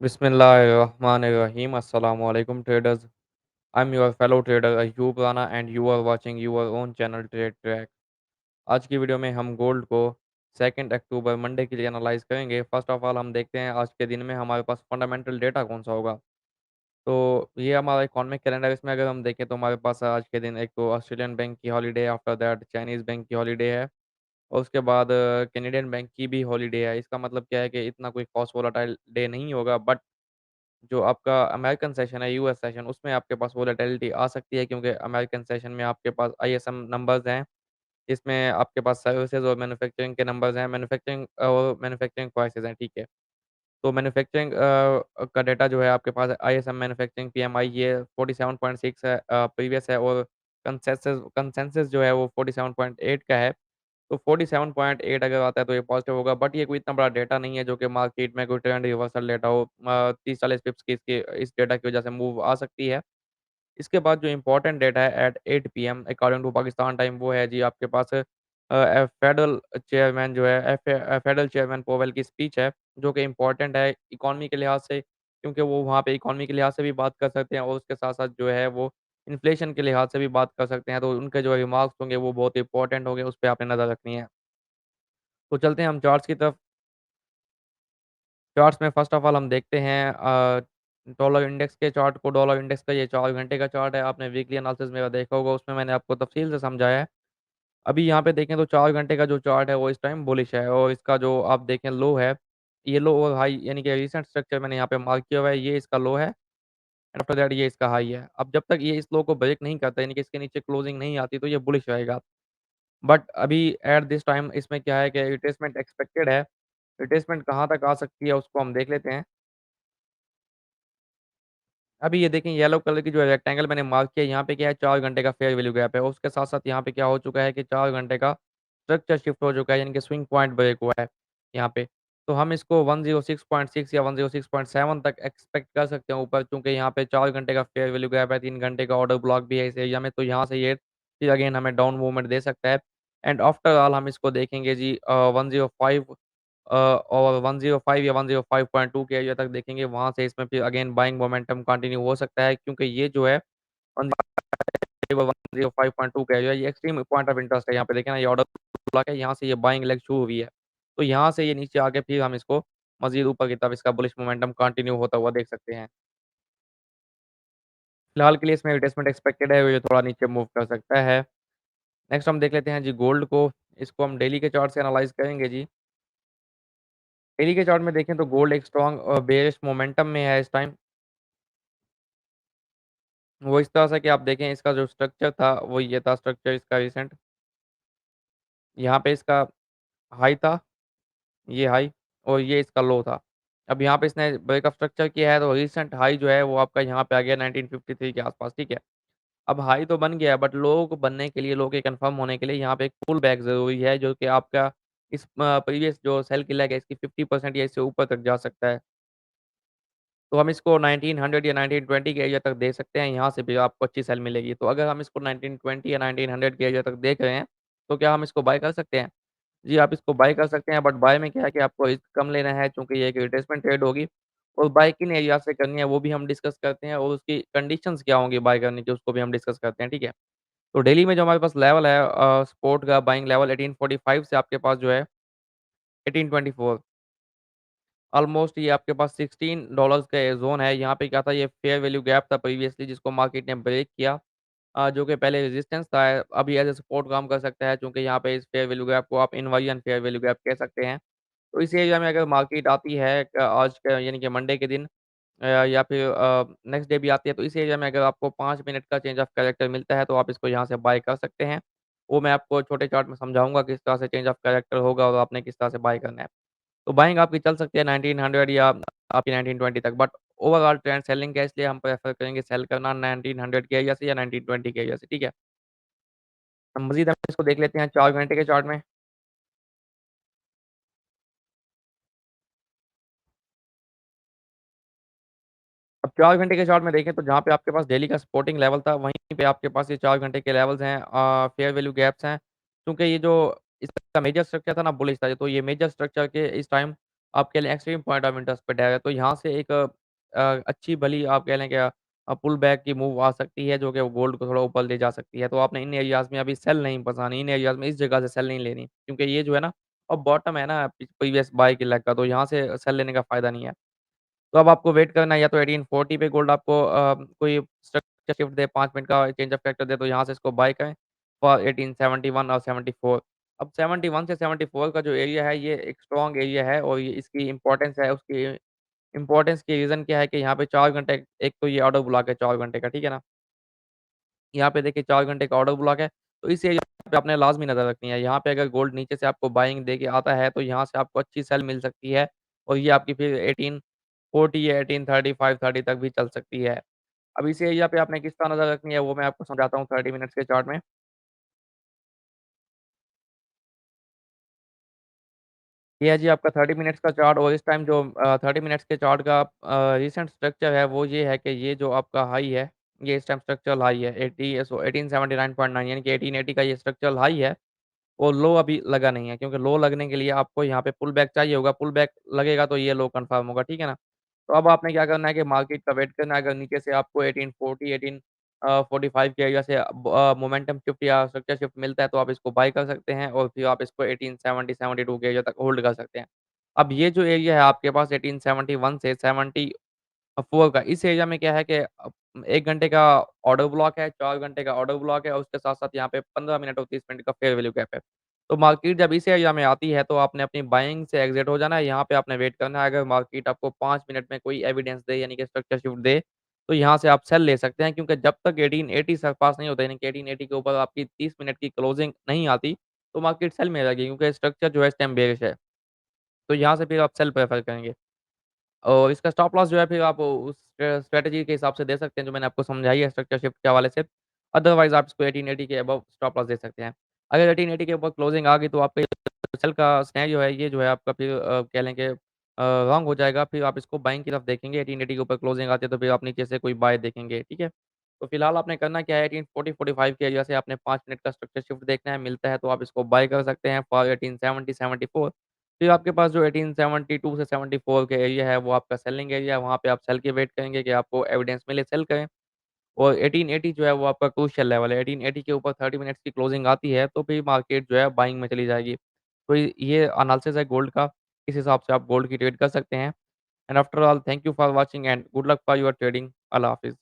Bismillahirrahmanirrahim. Assalamu alaikum traders. I'm your fellow trader Ayub Rana and you are watching your own channel Trade Track. आज की video में हम gold को 2 अक्टूबर Monday के लिए analyse करेंगे। फर्स्ट ऑफ ऑल हम देखते हैं आज के दिन में हमारे पास फंडामेंटल डेटा कौन सा होगा। तो ये हमारा इकोनॉमिक कैलेंडर, इसमें अगर हम देखें तो हमारे पास आज के दिन एक तो ऑस्ट्रेलियन बैंक की holiday, after that Chinese bank की हॉलीडे है और उसके बाद कैनेडियन बैंक की भी हॉलीडे है। इसका मतलब क्या है कि इतना कोई ख़ास वोलेटाइल डे नहीं होगा, बट जो आपका अमेरिकन सेशन है, यूएस सेशन, उसमें आपके पास वोलेटिलिटी आ सकती है क्योंकि अमेरिकन सेशन में आपके पास आईएसएम नंबर्स हैं, इसमें आपके पास सर्विसेज और मैन्युफैक्चरिंग के नंबर्स हैं, मैन्युफैक्चरिंग प्राइसेज़ हैं, ठीक है। तो मैन्युफैक्चरिंग का डेटा जो है आपके पास आईएसएम मैन्युफैक्चरिंग पीएमआई ये 47.6 है, प्रीवियस है और कंसेंसस कंसेंसस जो है वो 47.8 का है। तो 47.8 अगर आता है तो ये पॉज़िटिव होगा, बट ये कोई इतना बड़ा डेटा नहीं है जो कि मार्केट में कोई ट्रेंड रिवर्सल डेटा हो। 30-40 पिप्स की इसकी इस डेटा की वजह से मूव आ सकती है। इसके बाद जो इम्पोर्टेंट डेटा है at 8 PM according to Pakistan time, वो है जी आपके पास फेडरल चेयरमैन जो है फेडरल चेयरमैन पोवेल की स्पीच है, जो कि इम्पोर्टेंट है इकोनॉमी के लिहाज से, क्योंकि वो वहाँ पे इकोनॉमी के लिहाज से भी बात कर सकते हैं और उसके साथ-साथ जो है वो इन्फ्लेशन के लिहाज से भी बात कर सकते हैं। तो उनके जो रिमार्क्स होंगे वो बहुत इंपॉर्टेंट होंगे, उस पे आपने नज़र रखनी है। तो चलते हैं हम चार्ट्स की तरफ। चार्ट्स में फ़र्स्ट ऑफ ऑल हम देखते हैं डॉलर इंडेक्स के चार्ट को। डॉलर इंडेक्स का ये 4 घंटे का चार्ट है। आपने वीकली एनालिसिस मेरा देखा होगा, उसमें मैंने आपको तफ़सील से समझाया है। अभी यहाँ पे देखें तो 4 घंटे का जो चार्ट है वो इस टाइम बुलिश है और इसका जो आप देखें लो है, ये लो और हाई यानी कि रीसेंट स्ट्रक्चर मैंने यहाँ पे मार्क किया हुआ है, ये इसका लो है एंड आफ्टर दैट ये इसका हाई है। अब जब तक ये इस लो को ब्रेक नहीं करता यानी कि इसके नीचे क्लोजिंग नहीं आती तो ये बुलिश रहेगा। बट अभी एट दिस टाइम इसमें क्या है कि रिट्रेसमेंट एक्सपेक्टेड है। रिट्रेसमेंट कहाँ तक आ सकती है उसको हम देख लेते हैं। अभी ये देखें येलो कलर की जो रेक्टेंगल मैंने मार्क किया है, यहाँ पे क्या है 4 घंटे का फेयर वैल्यू गैप है और उसके साथ-साथ यहाँ पे क्या हो चुका है कि 4 घंटे का स्ट्रक्चर शिफ्ट हो चुका है, यानी कि स्विंग पॉइंट ब्रेक हुआ है यहाँ पे। तो हम इसको 106.6 या 106.7 तक एक्सपेक्ट कर सकते हैं ऊपर, क्योंकि यहाँ पे 4 घंटे का फेयर वैल्यू गैप है, 3 घंटे का ऑर्डर ब्लॉक भी है इस एरिया में, तो यहाँ से ये फिर अगेन हमें डाउन मूवमेंट दे सकता है। एंड आफ्टर ऑल हम इसको देखेंगे जी 105 और 105 या 105.2 के एरिया तक देखेंगे, वहाँ से इसमें फिर अगेन बाइंग मोमेंटम कंटिन्यू हो सकता है, क्योंकि ये जो है 105.2 का एरिया, ये एक्सट्रीम पॉइंट ऑफ इंटरेस्ट है। यहाँ पे देखें ना, ये ऑर्डर ब्लॉक है, यहाँ से ये बाइंग लेग शुरू हुई है। तो यहाँ से ये नीचे आके फिर हम इसको मज़ीद ऊपर की तरफ इसका बुलिश मोमेंटम कंटिन्यू होता हुआ देख सकते हैं। फिलहाल के लिए इसमें रिट्रेसमेंट एक्सपेक्टेड है, ये थोड़ा नीचे मूव कर सकता है। नेक्स्ट हम देख लेते हैं जी गोल्ड को, इसको हम डेली के चार्ट से एनालाइज़ करेंगे जी। डेली के चार्ट में देखें तो गोल्ड एक स्ट्रॉन्ग बेयरिश मोमेंटम में है इस टाइम। वो इस तरह से कि आप देखें इसका जो स्ट्रक्चर था वो ये था स्ट्रक्चर इसका रिसेंट। यहाँ पे इसका हाई था, ये हाई और ये इसका लो था। अब यहाँ पे इसने ब्रेकअप स्ट्रक्चर किया है तो रिसेंट हाई जो है वो आपका यहाँ पे आ गया 1953 के आस-पास, ठीक है। अब हाई तो बन गया है, बट लो को बनने के लिए, लो के कन्फर्म होने के लिए यहाँ पे एक पुल बैक ज़रूरी है, जो कि आपका इस प्रीवियस जो सेल की लेग है इसकी 50% या इससे ऊपर तक जा सकता है। तो हम इसको 1900 या 1920 के एरिया तक देख सकते हैं, यहाँ से भी आपको अच्छी सेल मिलेगी। तो अगर हम इसको 1920 या 1900 के एरिया तक देख रहे हैं, तो क्या हम इसको बाय कर सकते हैं? जी, आप इसको बाय कर सकते हैं, बट बाय में क्या है कि आपको रिस्क कम लेना है, चूँकि ये एक रिट्रेसमेंट ट्रेड होगी और बाय किन एरिया से करनी है वो भी हम डिस्कस करते हैं और उसकी कंडीशंस क्या होंगी बाय करने की उसको भी हम डिस्कस करते हैं, ठीक है? तो डेली में जो हमारे पास लेवल है सपोर्ट का बाइंग लेवल 1845 से आपके पास जो है 1824, ऑलमोस्ट ये आपके पास $16 का ये ज़ोन है। यहाँ पे क्या था, ये फेयर वैल्यू गैप था प्रीवियसली जिसको मार्केट ने ब्रेक किया, जो कि पहले रेजिस्टेंस था, अभी एज़ अ सपोर्ट काम कर सकता है, चूँकि यहाँ पे इस फेयर वैल्यू गैप को आप इन्वर्जन फेयर वैल्यू गैप कह सकते हैं। तो इस एरिया में अगर मार्केट आती है आज का यानी कि मंडे के दिन या फिर नेक्स्ट डे भी आती है, तो इस एरिया में अगर आपको 5 मिनट का चेंज ऑफ कैरेक्टर मिलता है तो आप इसको यहाँ से बाय कर सकते हैं। वो मैं आपको छोटे चार्ट में समझाऊँगा किस तरह से चेंज ऑफ कैरेक्टर होगा और आपने किस तरह से बाय करना है। तो बाइंग आपकी चल सकती है 1900 या आपकी 1920 तक, बट ओवरऑल ट्रेंड सेलिंग का है, इसलिए हम प्रेफर करेंगे सेल करना 1900 के एरिया से या 1920 के एरिया से, ठीक है? मज़ीद हम इसको देख लेते हैं 4 घंटे के चार्ट में। अब 4 घंटे के चार्ट में देखें तो जहाँ पे आपके पास डेली का सपोर्टिंग लेवल था, वहीं पे आपके पास ये 4 घंटे के लेवल्स हैं, फेयर वैल्यू गैप्स हैं। क्योंकि ये जो इसका मेजर स्ट्रक्चर था ना बुलिश था, तो ये मेजर स्ट्रक्चर के इस टाइम आप कह लें एक्सट्रीम पॉइंट ऑफ इंटरेस्ट पे है। तो यहाँ से एक अच्छी भली आप कह लें कि पुल बैक की मूव आ सकती है, जो कि वो गोल्ड को थोड़ा ऊपर ले जा सकती है। तो आपने इन एरियाज़ में अभी सेल नहीं फँसानी, इन एरियाज़ में इस जगह से सेल नहीं लेनी, क्योंकि ये जो है ना अब बॉटम है ना प्रीवियस बाय के लेग का, तो यहाँ से सेल लेने का फ़ायदा नहीं है। तो अब आपको वेट करना है या तो 1840 पे गोल्ड आपको कोई स्ट्रक्चर शिफ्ट दे 5 मिनट का चेंज ऑफ फैक्टर दे, तो यहाँ से इसको बाय करें फॉर 1871 और 74। अब 71 से 74 का जो एरिया है, ये एक स्ट्रॉन्ग एरिया है और ये इसकी इम्पोर्टेंस है, उसकी इम्पोर्टेंस की रीज़न क्या है कि यहाँ पे 4 घंटे एक तो ये ऑर्डर ब्लॉक है 4 घंटे का, ठीक है ना? यहाँ पे देखिए 4 घंटे का ऑर्डर ब्लॉक है, तो इस एरिया पे आपने लाज़मी नज़र रखनी है। यहाँ पे अगर गोल्ड नीचे से आपको बाइंग देके आता है, तो यहाँ से आपको अच्छी सेल मिल सकती है और ये आपकी फिर 1840 या 1835 30 तक भी चल सकती है। अब इस एरिया पे आपने किस तरह नज़र रखनी है, वो मैं आपको समझाता हूँ 30 मिनट्स के चार्ट में। ये है जी आपका 30 मिनट्स का चार्ट और इस टाइम जो 30 मिनट्स के चार्ट का रीसेंट स्ट्रक्चर है, वो ये है कि ये जो आपका हाई है, ये इस टाइम स्ट्रक्चरल हाई है 1879.9 यानी कि 1880 का ये स्ट्रक्चरल हाई है। वो लो अभी लगा नहीं है, क्योंकि लो लगने के लिए आपको यहाँ पे पुल बैक चाहिए होगा, पुल बैक लगेगा तो ये लो कन्फर्म होगा, ठीक है ना? तो अब आपने क्या करना है कि मार्केट का वेट करना है, अगर नीचे से आपको 1840 45 के एरिया से मोमेंटम शिफ्ट या स्ट्रक्चर शिफ्ट मिलता है, तो आप इसको बाय कर सकते हैं और फिर आप इसको 1870 72 के एरिया तक होल्ड कर सकते हैं। अब ये जो एरिया है आपके पास 1871 से 74 का, इस एरिया में क्या है कि 1 घंटे का ऑर्डर ब्लॉक है, 4 घंटे का ऑर्डर ब्लॉक है और उसके साथ-साथ यहाँ पे 15 मिनट और 30 मिनट का फेयर वैल्यू गैप है। तो मार्केट जब इस एरिया में आती है, तो आपने अपनी बाइंग से एग्ज़िट हो जाना है, यहाँ पे आपने वेट करना है। अगर मार्केट आपको 5 मिनट में कोई एविडेंस दे, यानी कि स्ट्रक्चर शिफ्ट दे, तो यहाँ से आप सेल ले सकते हैं, क्योंकि जब तक 1880 सरपास नहीं होता, यानी कि 1880 के ऊपर आपकी 30 मिनट की क्लोजिंग नहीं आती, तो मार्केट सेल में रहेगी, क्योंकि स्ट्रक्चर जो है इस टाइम बेयरिश है। तो यहाँ से फिर आप सेल प्रेफर करेंगे। और इसका स्टॉप लॉस जो है फिर आप उस स्ट्रैटेजी के हिसाब से दे सकते हैं, जो मैंने आपको समझाई है स्ट्रक्चर शिफ्ट के हवाले से। अदरवाइज़ आप इसको 1880 के अबव स्टॉप लॉस दे सकते हैं। अगर 1880 के ऊपर क्लोजिंग आ गई, तो आपका सेल का सिनेरियो है, ये जो है आपका फिर कह लें कि रॉन्ग हो जाएगा। फिर आप इसको बाइंग की तरफ देखेंगे, 1880 के ऊपर क्लोजिंग आती है, तो फिर आप नीचे से कोई बाय देखेंगे, ठीक है? तो फिलहाल आपने करना क्या है, 1840-45 के एरिया से आपने 5 मिनट का स्ट्रक्चर शिफ्ट देखना है, मिलता है तो आप इसको बाय कर सकते हैं फॉर 1870-74। फिर आपके पास जो 1872 से 74 के एरिया है, वो आपका सेलिंग एरिया है, वहाँ पे आप सेल की वेट करेंगे कि आपको एविडेंस मिले, सेल करें। और 1880 जो है वो आपका क्रूशियल लेवल है, 1880 के ऊपर 30 मिनट्स की क्लोजिंग आती है, तो फिर मार्केट जो है बाइंग में चली जाएगी। तो ये एनालिसिस है गोल्ड का, इस हिसाब से आप गोल्ड की ट्रेड कर सकते हैं। And after all thank you for watching and good luck for your trading. अल्लाह हाफ़िज़।